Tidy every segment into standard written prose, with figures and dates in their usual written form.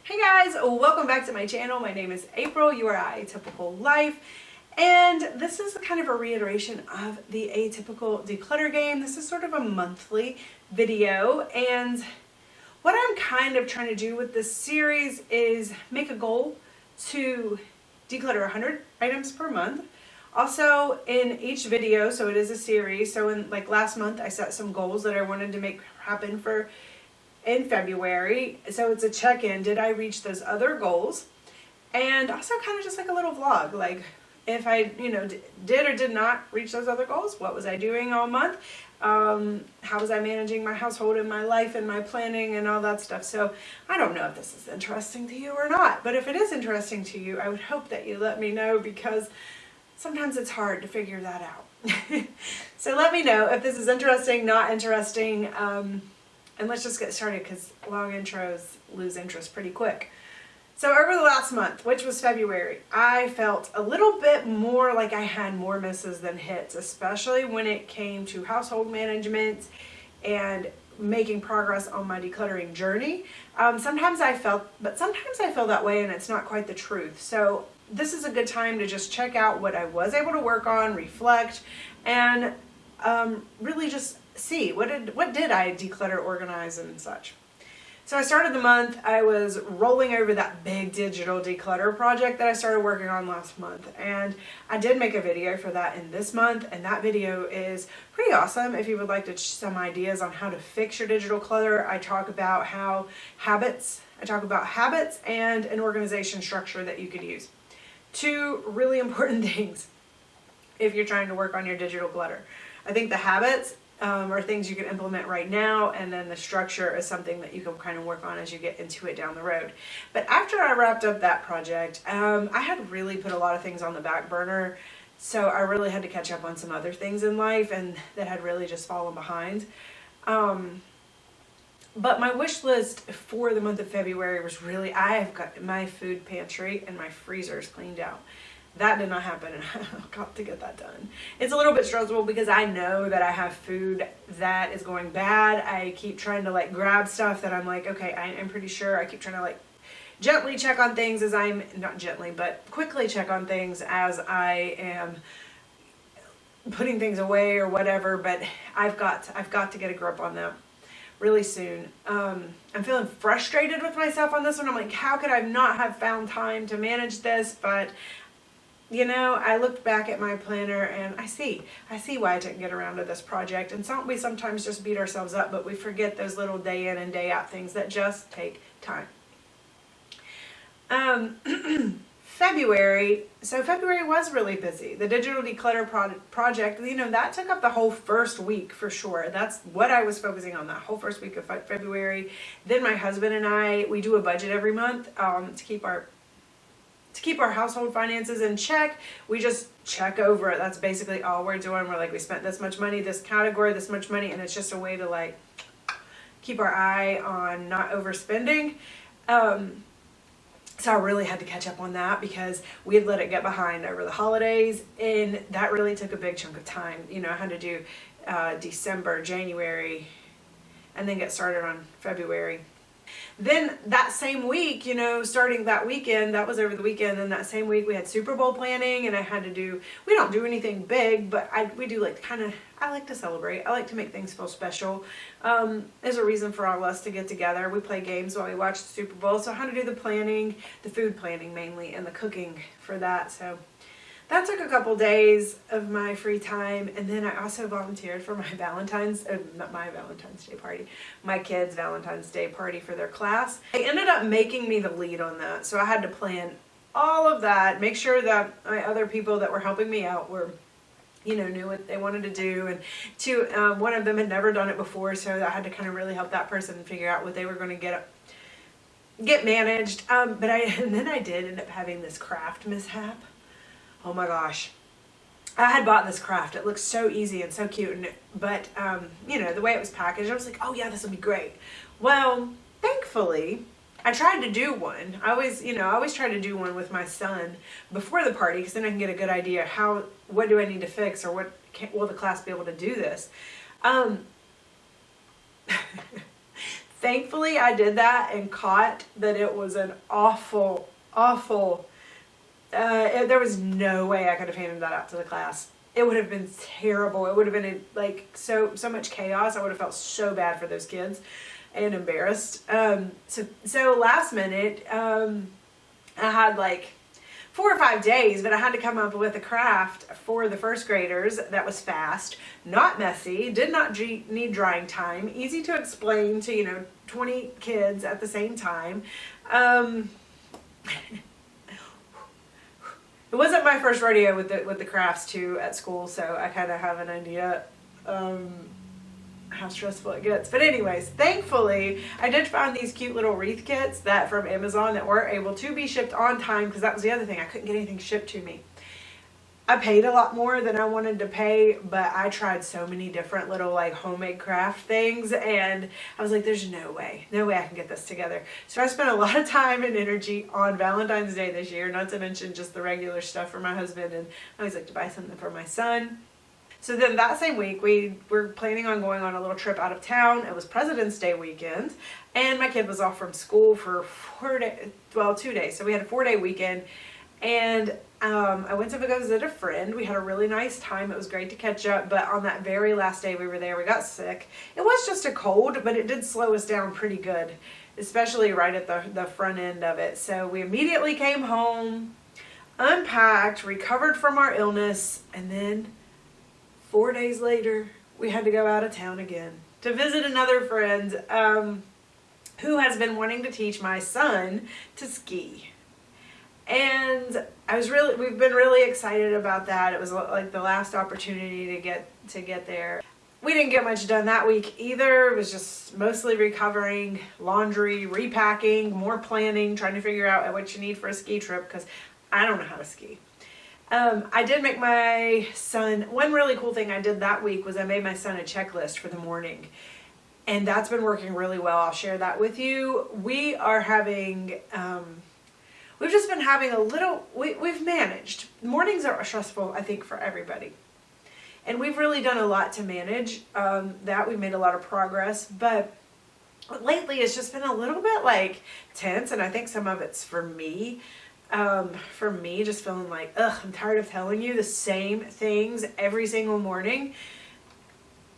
Hey guys, welcome back to my channel. My name is April. You are at A.Typical Life. And this is kind of a reiteration of the Atypical Declutter game. This is sort of a monthly video. And what I'm kind of trying to do with this series is make a goal to declutter 100 items per month. Also in each video, so it is a series. So in like last month, I set some goals that I wanted to make happen in February. So it's a check-in. Did I reach those other goals? And also kind of just like a little vlog, like if I, did or did not reach those other goals, what was I doing all month? How was I managing my household and my life and my planning and all that stuff? So I don't know if this is interesting to you or not, but if it is interesting to you, I would hope that you let me know, because sometimes it's hard to figure that out. So let me know if this is interesting, not interesting. And let's just get started, because long intros lose interest pretty quick. So over the last month, which was February, I felt a little bit more like I had more misses than hits, especially when it came to household management and making progress on my decluttering journey. Sometimes I feel that way, and it's not quite the truth. So this is a good time to just check out what I was able to work on, reflect, and really just see what did I declutter, organize, and such. So I started the month, I was rolling over that big digital declutter project that I started working on last month. And I did make a video for that in this month, and that video is pretty awesome. If you would like some ideas on how to fix your digital clutter, I talk about habits and an organization structure that you could use. Two really important things if you're trying to work on your digital clutter. I think the habits are things you can implement right now, and then the structure is something that you can kind of work on as you get into it down the road. But after I wrapped up that project, I had really put a lot of things on the back burner, so I really had to catch up on some other things in life, and that had really just fallen behind. But my wish list for the month of February was really, I've got my food pantry and my freezers cleaned out. That did not happen, and I've got to get that done. It's a little bit stressful because I know that I have food that is going bad. I keep trying to grab stuff that I'm like, okay, I'm pretty sure. I keep trying to gently check on things as not gently, but quickly check on things as I am putting things away or whatever. But I've got to get a grip on that really soon. I'm feeling frustrated with myself on this one. I'm like, how could I not have found time to manage this? But I looked back at my planner and I see why I didn't get around to this project. And we sometimes just beat ourselves up, but we forget those little day in and day out things that just take time. February was really busy. The digital declutter project, that took up the whole first week for sure. That's what I was focusing on, that whole first week of February. Then my husband and we do a budget every month to keep our household finances in check. We just check over it. That's basically all we're doing. We're like, we spent this much money, this category, this much money, and it's just a way to keep our eye on not overspending. So I really had to catch up on that because we had let it get behind over the holidays, and that really took a big chunk of time. I had to do December, January, and then get started on February. Then that same week, starting that weekend, that was over the weekend, and that same week we had Super Bowl planning, and we don't do anything big, but we do I like to celebrate. I like to make things feel special. There's a reason for all of us to get together. We play games while we watch the Super Bowl, so I had to do the planning, the food planning mainly, and the cooking for that. So that took a couple days of my free time, and then I also volunteered for my my kids' Valentine's Day party for their class. They ended up making me the lead on that, so I had to plan all of that, make sure that my other people that were helping me out were, knew what they wanted to do, and one of them had never done it before, so I had to kind of really help that person figure out what they were going to get managed. And then I did end up having this craft mishap. Oh my gosh. I had bought this craft. It looks so easy and so cute, but the way it was packaged, I was like, oh yeah, this will be great. Well, thankfully, I tried to do one. I always try to do one with my son before the party, because then I can get a good idea what do I need to fix, or will the class be able to do this. Thankfully, I did that and caught that it was an awful, awful, there was no way I could have handed that out to the class. It would have been terrible. It would have been like so much chaos. I would have felt so bad for those kids and embarrassed. So last minute, I had like 4 or 5 days, but I had to come up with a craft for the first graders that was fast, not messy, did not need drying time, easy to explain to, 20 kids at the same time. It wasn't my first rodeo with the crafts too at school, so I kind of have an idea how stressful it gets. But anyways, thankfully, I did find these cute little wreath kits that from Amazon that were able to be shipped on time, because that was the other thing. I couldn't get anything shipped to me. I paid a lot more than I wanted to pay, but I tried so many different little like homemade craft things, and I was like, there's no way I can get this together. So I spent a lot of time and energy on Valentine's Day this year, not to mention just the regular stuff for my husband, and I always like to buy something for my son. So then that same week, we were planning on going on a little trip out of town. It was President's Day weekend, and my kid was off from school for 2 days. So we had a 4-day weekend, and I went to go visit a friend. We had a really nice time. It was great to catch up, but on that very last day we were there, we got sick. It was just a cold, but it did slow us down pretty good, especially right at the front end of it. So we immediately came home, unpacked, recovered from our illness, and then 4 days later, we had to go out of town again to visit another friend who has been wanting to teach my son to ski. And we've been really excited about that. It was like the last opportunity to get there. We didn't get much done that week either. It was just mostly recovering, laundry, repacking, more planning, trying to figure out what you need for a ski trip, because I don't know how to ski. I did make my son, one really cool thing I did that week was I made my son a checklist for the morning. And that's been working really well. I'll share that with you. We are having, we've just been having we've managed. Mornings are stressful, I think, for everybody. And we've really done a lot to manage that. We've made a lot of progress. But lately it's just been a little bit like tense. And I think some of it's for me. Just feeling like, I'm tired of telling you the same things every single morning.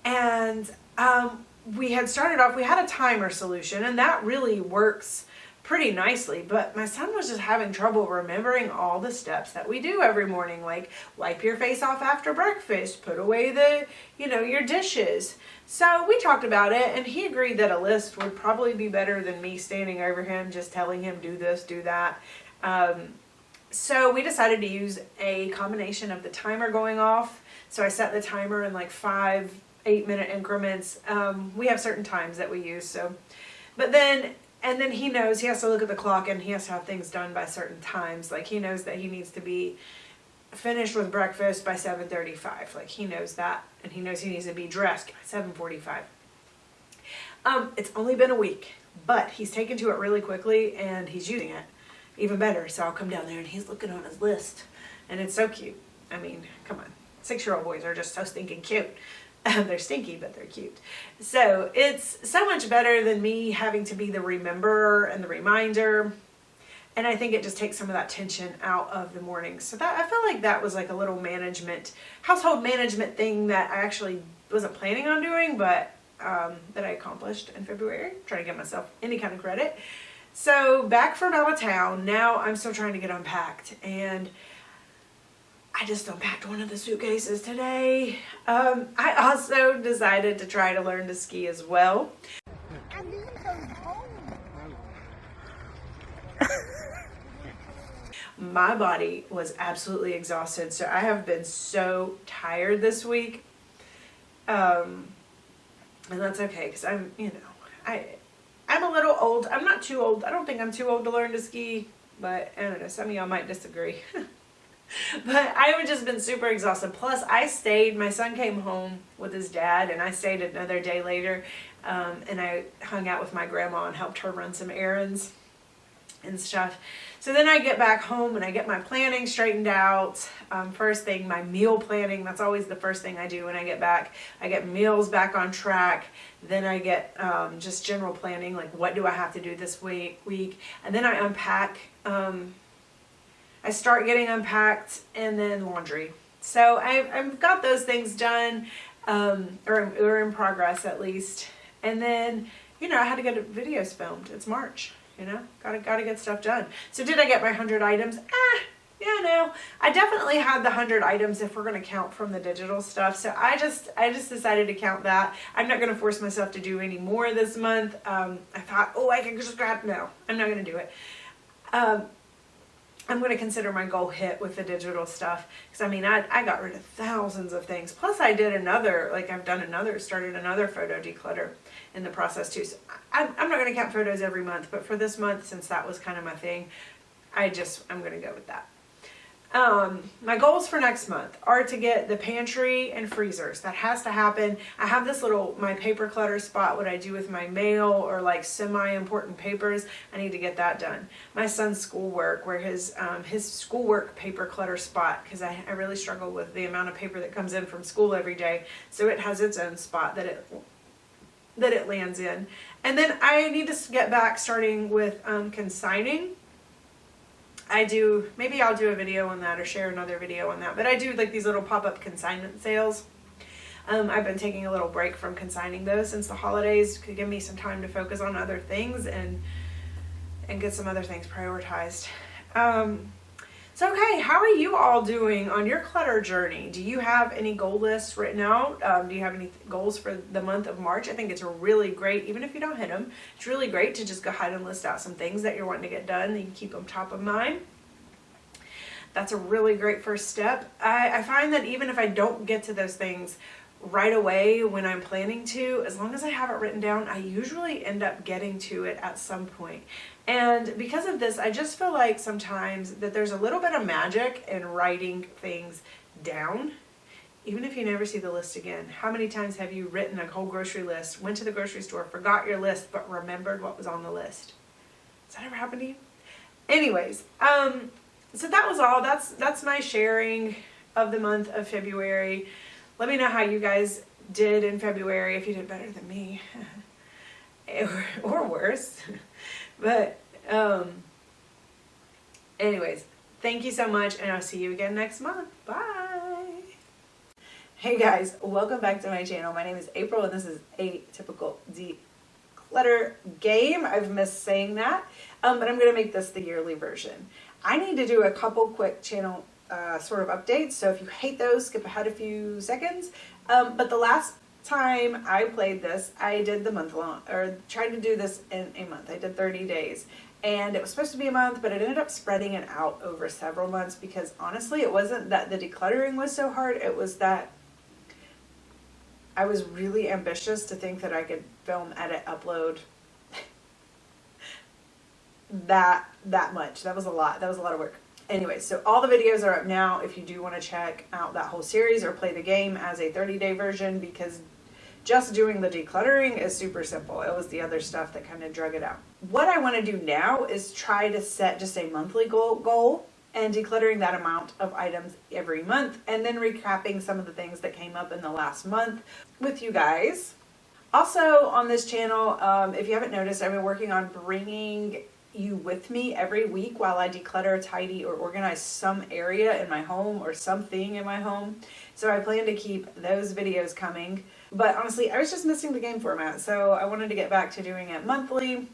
And we had started off, we had a timer solution, and that really works pretty nicely. But my son was just having trouble remembering all the steps that we do every morning, like wipe your face off after breakfast, put away your dishes. So we talked about it, and he agreed that a list would probably be better than me standing over him, just telling him, do this, do that. So we decided to use a combination of the timer going off. So I set the timer in like 5 8-minute increments. We have certain times that we use. And then he knows he has to look at the clock, and he has to have things done by certain times. Like he knows that he needs to be finished with breakfast by 7:35. Like he knows that, and he knows he needs to be dressed by 7:45. It's only been a week, but he's taken to it really quickly, and he's using it even better. So I'll come down there and he's looking on his list, and it's so cute. I mean, come on, 6-year-old boys are just so stinking cute. They're stinky, but they're cute. So it's so much better than me having to be the rememberer and the reminder. And I think it just takes some of that tension out of the morning. So that, I feel like that was like a little household management thing that I actually wasn't planning on doing, but that I accomplished in February, trying to give myself any kind of credit. So back from out of town, now I'm still trying to get unpacked, and I just unpacked one of the suitcases today. I also decided to try to learn to ski as well. My body was absolutely exhausted, so I have been so tired this week. And that's okay, because I'm a little old. I'm not too old. I don't think I'm too old to learn to ski, but I don't know. Some of y'all might disagree. But I've just been super exhausted. Plus, my son came home with his dad, and I stayed another day later, and I hung out with my grandma and helped her run some errands. and stuff. So then I get back home and I get my planning straightened out. First thing, my meal planning, that's always the first thing I do when I get back. I get meals back on track. Then I get just general planning, like what do I have to do this week. And then I unpack. I start getting unpacked, and then laundry. So I've got those things done, or in progress at least. And then, you know, I had to get videos filmed. It's March. You know, gotta get stuff done. So did I get my 100 items? Yeah, no. I definitely had the 100 items if we're gonna count from the digital stuff. So I just decided to count that. I'm not gonna force myself to do any more this month. I thought, oh, I can just grab. No, I'm not gonna do it. I'm going to consider my goal hit with the digital stuff, because I mean, I got rid of thousands of things. Plus I did started another photo declutter in the process too. So I'm not going to count photos every month, but for this month, since that was kind of my thing, I'm going to go with that. My goals for next month are to get the pantry and freezers. That has to happen. I have this my paper clutter spot, what I do with my mail or like semi-important papers. I need to get that done. My son's schoolwork, where his schoolwork paper clutter spot, because I really struggle with the amount of paper that comes in from school every day. So it has its own spot that it lands in. And then I need to get back starting with consigning. Maybe I'll do a video on that or share another video on that, but I do like these little pop-up consignment sales. I've been taking a little break from consigning those since the holidays could give me some time to focus on other things and get some other things prioritized. So okay, how are you all doing on your clutter journey? Do you have any goal lists written out? Do you have any goals for the month of March? I think it's really great, even if you don't hit them, it's really great to just go ahead and list out some things that you're wanting to get done. You can keep them top of mind. That's a really great first step. I find that even if I don't get to those things right away when I'm planning to, as long as I have it written down, I usually end up getting to it at some point. And because of this, I just feel like sometimes that there's a little bit of magic in writing things down, even if you never see the list again. How many times have you written a whole grocery list, went to the grocery store, forgot your list, but remembered what was on the list? Has that ever happened to you? Anyways, so that was all. That's my sharing of the month of February. Let me know how you guys did in February, if you did better than me or worse. But anyways, thank you so much, and I'll see you again next month. Bye. Hey guys, welcome back to my channel. My name is April, and this is A.Typical Decluttergame. I've missed saying that, but I'm going to make this the yearly version. I need to do a couple quick channel sort of updates, so if you hate those, skip ahead a few seconds. But the last time I played this, I did the month long, or tried to do this in a month. I did 30 days, and it was supposed to be a month, but it ended up spreading it out over several months, because honestly, it wasn't that the decluttering was so hard, it was that I was really ambitious to think that I could film, edit, upload that much. That was a lot. That was a lot of work. Anyway, so all the videos are up now if you do want to check out that whole series or play the game as a 30-day version, because just doing the decluttering is super simple. It was the other stuff that kind of drug it out. What I want to do now is try to set just a monthly goal and decluttering that amount of items every month, and then recapping some of the things that came up in the last month with you guys. Also on this channel, if you haven't noticed, I've been working on bringing you with me every week while I declutter, tidy, or organize some area in my home or something in my home. So I plan to keep those videos coming. But honestly, I was just missing the game format, so I wanted to get back to doing it monthly.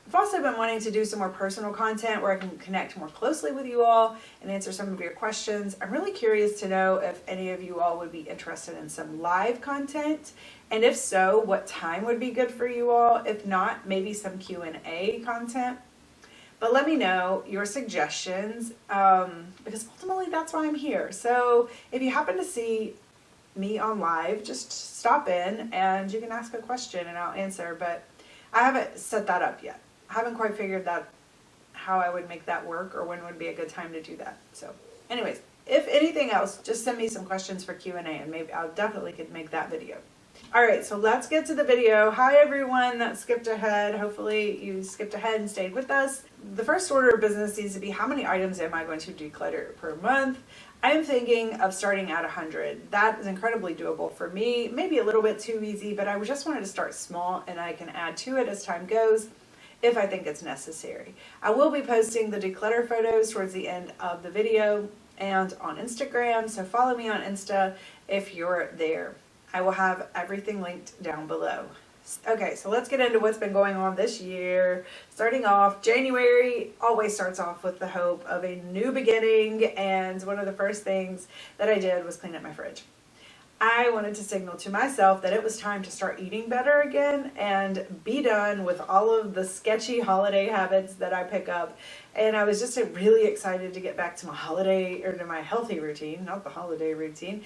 I've also been wanting to do some more personal content where I can connect more closely with you all and answer some of your questions. I'm really curious to know if any of you all would be interested in some live content, and if so, what time would be good for you all. If not, maybe some Q&A content. But let me know your suggestions, because ultimately that's why I'm here. So if you happen to see me on live, just stop in and you can ask a question and I'll answer. But I haven't set that up yet. I haven't quite figured that how I would make that work or when would be a good time to do that. So anyways, if anything else, just send me some questions for Q&A and maybe I'll definitely could make that video. All right, so let's get to the video. Hi everyone that skipped ahead. Hopefully you skipped ahead and stayed with us. The first order of business needs to be, how many items am I going to declutter per month? I'm thinking of starting at 100. That is incredibly doable for me. Maybe a little bit too easy, but I just wanted to start small and I can add to it as time goes if I think it's necessary. I will be posting the declutter photos towards the end of the video and on Instagram, so follow me on Insta if you're there. I will have everything linked down below. Okay, so let's get into what's been going on this year. Starting off, January always starts off with the hope of a new beginning, and one of the first things that I did was clean up my fridge. I wanted to signal to myself that it was time to start eating better again and be done with all of the sketchy holiday habits that I pick up. And I was just really excited to get back to my holiday, or to my healthy routine, not the holiday routine.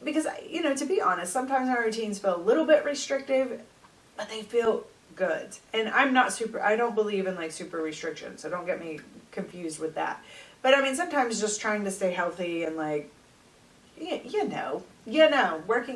Because, you know, to be honest, sometimes my routines feel a little bit restrictive, but they feel good. And I don't believe in like super restriction, so don't get me confused with that. But I mean, sometimes just trying to stay healthy and like,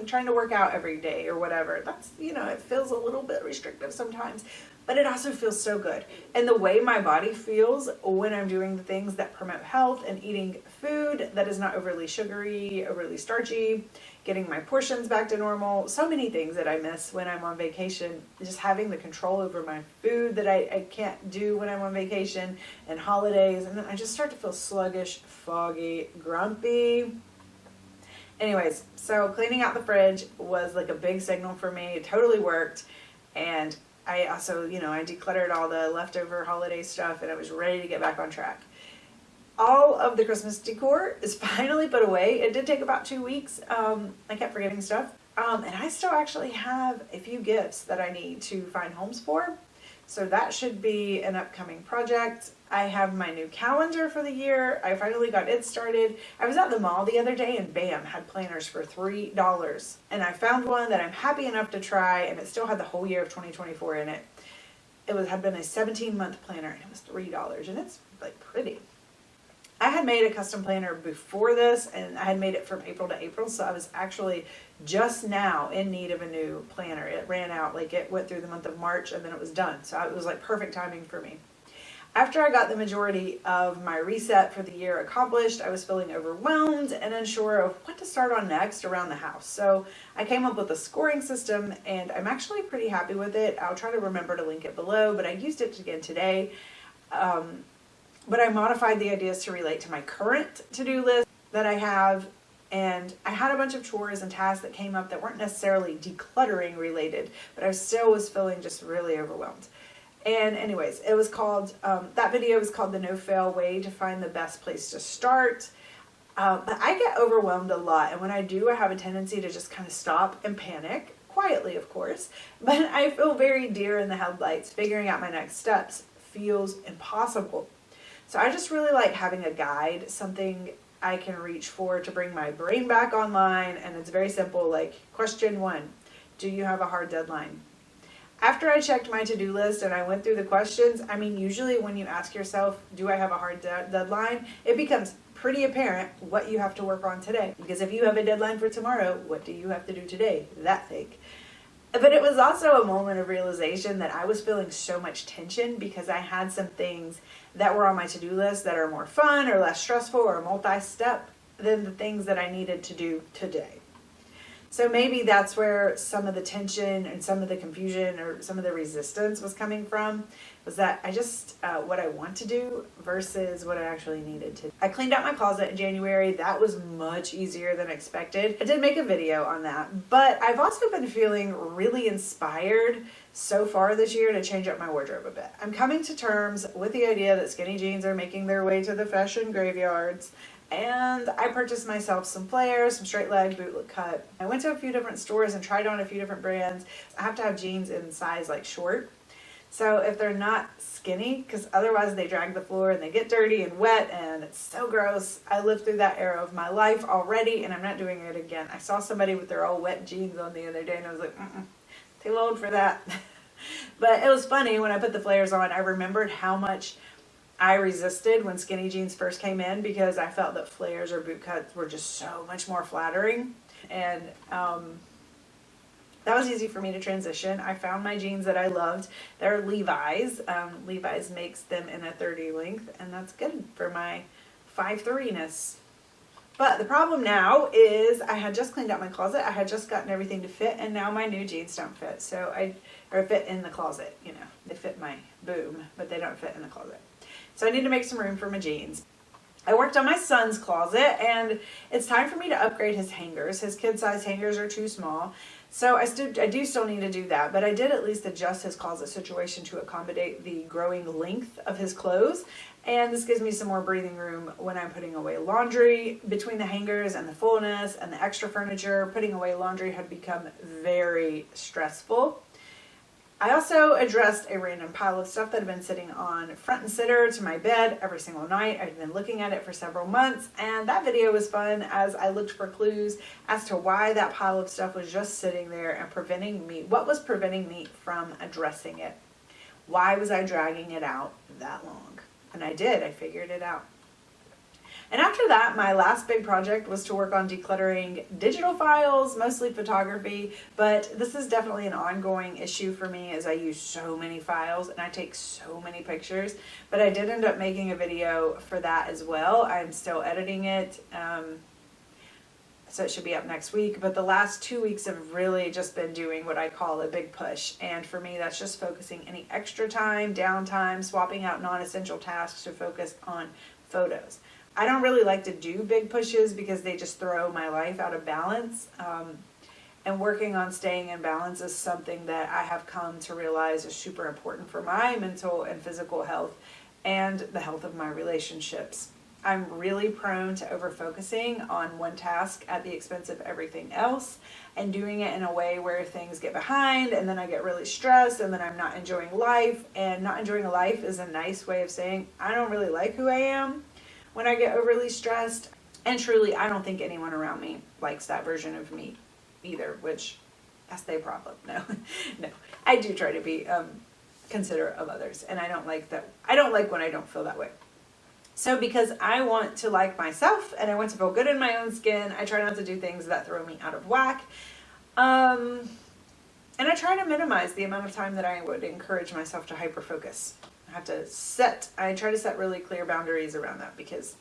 trying to work out every day or whatever. That's, it feels a little bit restrictive sometimes, but it also feels so good. And the way my body feels when I'm doing the things that promote health and eating food that is not overly sugary, overly starchy, getting my portions back to normal, so many things that I miss when I'm on vacation, just having the control over my food that I can't do when I'm on vacation and holidays. And then I just start to feel sluggish, foggy, grumpy. Anyways, so cleaning out the fridge was like a big signal for me. It totally worked. And I also, I decluttered all the leftover holiday stuff and I was ready to get back on track. All of the Christmas decor is finally put away. It did take about 2 weeks. I kept forgetting stuff. And I still actually have a few gifts that I need to find homes for. So that should be an upcoming project. I have my new calendar for the year. I finally got it started. I was at the mall the other day and bam, had planners for $3. And I found one that I'm happy enough to try, and it still had the whole year of 2024 in it. Had been a 17-month planner and it was $3, and it's like pretty. I had made a custom planner before this, and I had made it from April to April, so I was actually just now in need of a new planner. It ran out, like it went through the month of March and then it was done. So it was like perfect timing for me. After I got the majority of my reset for the year accomplished, I was feeling overwhelmed and unsure of what to start on next around the house. So I came up with a scoring system, and I'm actually pretty happy with it. I'll try to remember to link it below, but I used it again today. But I modified the ideas to relate to my current to-do list that I have. And I had a bunch of chores and tasks that came up that weren't necessarily decluttering related, but I still was feeling just really overwhelmed. And anyways, it was called, that video was called The No Fail Way to Find the Best Place to Start. But I get overwhelmed a lot. And when I do, I have a tendency to just kind of stop and panic, quietly of course. But I feel very deer in the headlights. Figuring out my next steps feels impossible. So I just really like having a guide, something I can reach for to bring my brain back online. And it's very simple, like question 1, do you have a hard deadline? After I checked my to-do list and I went through the questions, I mean, usually when you ask yourself, do I have a hard deadline? It becomes pretty apparent what you have to work on today. Because if you have a deadline for tomorrow, what do you have to do today? That thing. But it was also a moment of realization that I was feeling so much tension because I had some things that were on my to-do list that are more fun or less stressful or multi-step than the things that I needed to do today. So maybe that's where some of the tension and some of the confusion or some of the resistance was coming from, was that I just, what I want to do versus what I actually needed to. I cleaned out my closet in January. That was much easier than expected. I did make a video on that, but I've also been feeling really inspired so far this year to change up my wardrobe a bit. I'm coming to terms with the idea that skinny jeans are making their way to the fashion graveyards. And I purchased myself some flares, some straight leg bootleg cut. I went to a few different stores and tried on a few different brands. I have to have jeans in size like short. So if they're not skinny, because otherwise they drag the floor and they get dirty and wet and it's so gross. I lived through that era of my life already and I'm not doing it again. I saw somebody with their all wet jeans on the other day and I was like, too old for that. But it was funny when I put the flares on, I remembered how much I resisted when skinny jeans first came in because I felt that flares or boot cuts were just so much more flattering. And that was easy for me to transition. I found my jeans that I loved. They're Levi's. Levi's makes them in a 30 length, and that's good for my 5'3"-ness. But the problem now is I had just cleaned out my closet. I had just gotten everything to fit, and now my new jeans don't fit. Or fit in the closet, you know. They fit my boom, but they don't fit in the closet. So I need to make some room for my jeans. I worked on my son's closet, and it's time for me to upgrade his hangers. His kid-size hangers are too small. So I do still need to do that, but I did at least adjust his closet situation to accommodate the growing length of his clothes. And this gives me some more breathing room when I'm putting away laundry. Between the hangers and the fullness and the extra furniture, putting away laundry had become very stressful. I also addressed a random pile of stuff that had been sitting on front and center to my bed every single night. I've been looking at it for several months, and that video was fun as I looked for clues as to why that pile of stuff was just sitting there and preventing me. What was preventing me from addressing it? Why was I dragging it out that long? And I did. I figured it out. And after that, my last big project was to work on decluttering digital files, mostly photography, but this is definitely an ongoing issue for me as I use so many files and I take so many pictures. But I did end up making a video for that as well. I'm still editing it, so it should be up next week. But the last 2 weeks have really just been doing what I call a big push. And for me, that's just focusing any extra time, downtime, swapping out non-essential tasks to focus on photos. I don't really like to do big pushes because they just throw my life out of balance. And working on staying in balance is something that I have come to realize is super important for my mental and physical health and the health of my relationships. I'm really prone to over-focusing on one task at the expense of everything else and doing it in a way where things get behind and then I get really stressed and then I'm not enjoying life. And not enjoying life is a nice way of saying I don't really like who I am when I get overly stressed. And truly, I don't think anyone around me likes that version of me either, which that's their problem. No, I do try to be considerate of others, and I don't like that. I don't like when I don't feel that way. So because I want to like myself and I want to feel good in my own skin, I try not to do things that throw me out of whack. And I try to minimize the amount of time that I would encourage myself to hyper-focus. I try to set really clear boundaries around that because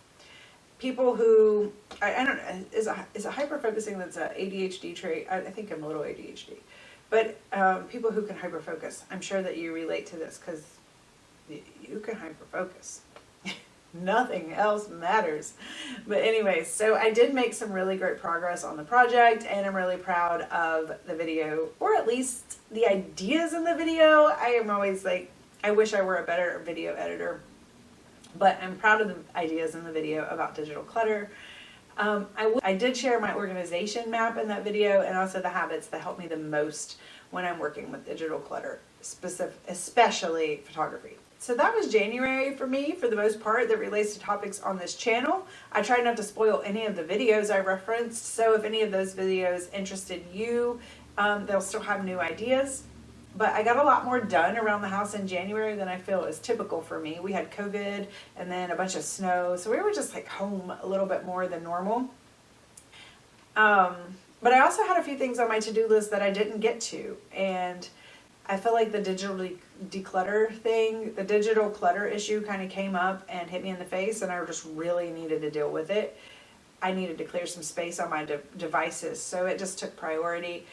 people who, I don't know, is a hyper-focusing that's an ADHD trait. I think I'm a little ADHD. But people who can hyper-focus, I'm sure that you relate to this because you can hyper-focus. Nothing else matters. But anyways, so I did make some really great progress on the project and I'm really proud of the video, or at least the ideas in the video. I am always like, I wish I were a better video editor, but I'm proud of the ideas in the video about digital clutter. I did share my organization map in that video and also the habits that help me the most when I'm working with digital clutter, especially photography. So that was January for me, for the most part, that relates to topics on this channel. I tried not to spoil any of the videos I referenced, so if any of those videos interested you, they'll still have new ideas. But I got a lot more done around the house in January than I feel is typical for me. We had COVID and then a bunch of snow, so we were just like home a little bit more than normal. But I also had a few things on my to-do list that I didn't get to, and I feel like the digital declutter thing, the digital clutter issue kind of came up and hit me in the face, and I just really needed to deal with it. I needed to clear some space on my devices, so it just took priority.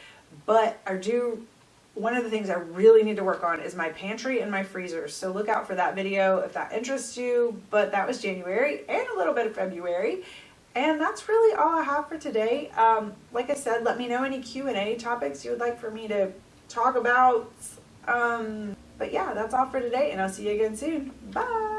But one of the things I really need to work on is my pantry and my freezer, so look out for that video if that interests you. But that was January and a little bit of February, and that's really all I have for today. Like I said, let me know any Q&A topics you would like for me to talk about. But yeah, that's all for today, and I'll see you again soon. Bye!